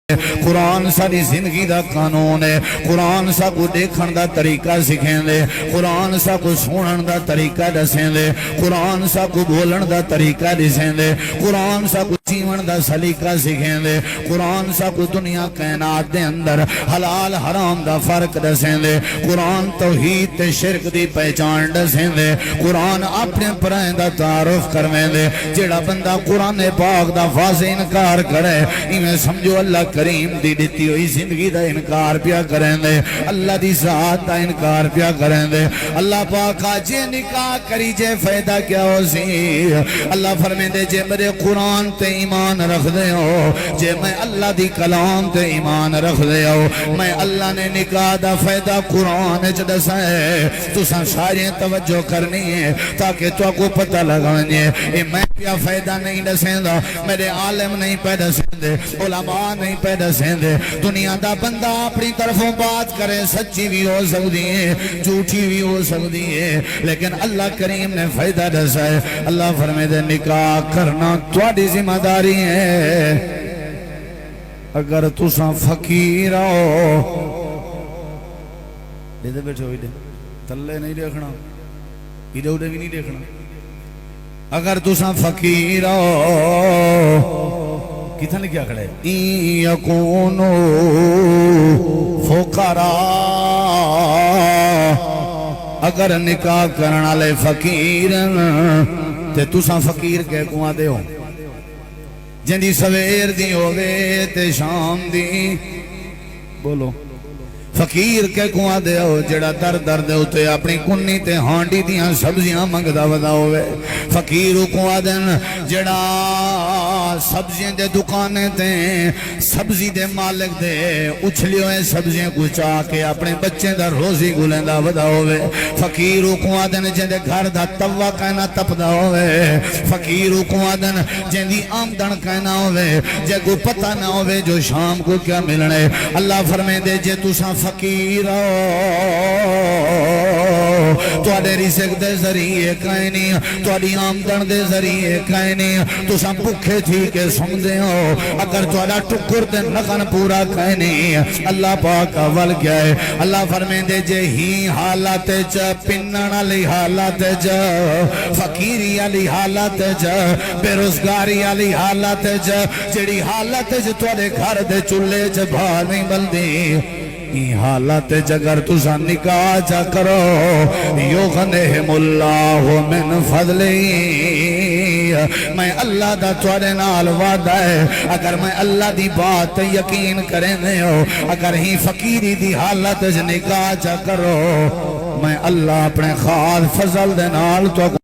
قرآن ساری زندگی دا قانون ہے قرآن سا کو دیکھن دا طریقہ سکھیں دے قرآن سا کو سونن دا طریقہ دسیں دے قرآن سا کو بولن دا طریقہ دسیں دے قرآن سا کو جیون دا سلیقہ سکھیں دے قرآن سا کو دنیا کائنات دے اندر حلال حرام دا فرق دسیں دے قرآن توحید تے شرک دی پہچان دسیں دے قرآن اپنے پرائیں دا تعارف کرویں دے جیڑا بندہ قرآن پاک دا واضح انکار کرے انہیں سمجھو اللہ کریم دی دیتی ہوئی زندگی دا انکار پیا کریں دے اللہ دی ذات دا انکار پیا کریں دے اللہ پاک آجے نکاح کری جے فائدہ کیا ہو سی اللہ فرمیں دے جے میرے قرآن تے ایمان رکھ دے ہو جے میں اللہ دی کلام تے ایمان رکھ دے ہو میں اللہ نے نکاح دا فائدہ قرآن جدسا ہے تو سن ساری توجہ کرنی ہے تاکہ تو کو پتہ لگانے اے میں پیا فائدہ نہیں دسیں دا میرے عالم نہیں پیدا سیں دے علماء نہیں پیدا سیں دے دنیا دا بندہ اپنی طرفوں بات کرے سچی بھی ہو سکتی ہے جھوٹی بھی ہو سکتی ہے لیکن اللہ کریم نے فائدہ دسا ہے اللہ فرمائے دے نکاح کرنا تواڈی ذمہ داری ہے اگر تساں فقیر ہو دے بیٹھے ہوئی دے تلے نہیں دیکھنا ادھر ادھر بھی نہیں دیکھنا اگر تساں فقیر ہو کتنا لکھیا کھڑے یکونو فقراء اگر نکاح کرنا لے فقیر تے تساں فقیر کے کواں دے ہو جن دی سویر دی ہوئے تے شام دی بولو فقیر کے کواں دے ہو جڑا در در دے ہوتے اپنی کنی تے ہانڈی دیاں سبزیاں منگدا ودا ہوئے فقیر کواں دن جڑا سبزیاں دے دکانے تے سبزی دے مالک دے اچھلی ہوئے سبزیاں کو چاہ کے اپنے بچے دا روزی گلندہ ودا ہوئے فقیر کواں دن جن دے گھر دا توا کہنا تپدا ہوئے فقیر کواں دن جن دی آمدن کہنا ہوئے جے کو پتہ نہ ہوئے جو شام کو کیا ملنے اللہ فرمائے دے جے تساں فقیر تو آدھے رزق دے ذریعے کائنی تو آدھی آمدن دے ذریعے کائنی تو ساں بکھے تھی کے سن دے ہو اگر تو آدھا ٹکر دے نقن پورا کائنی اللہ پاک اول کیا ہے اللہ فرمائے دے جے ہی حالات جا پنن علی حالات جا فقیری علی حالات جا بے روزگاری علی حالات جا جڑی حالات جا تو آدھے گھر دے چلے جا بھا نہیں بلدی یہ حالت جگر تسا نکاح جا کرو یغنہم اللہ من فضلی میں اللہ دا توڑے نال وعدہ ہے اگر میں اللہ دی بات یقین کریں دے ہو اگر ہی فقیری دی حالت نکاح جا کرو میں اللہ اپنے خاص فضل دے نال تو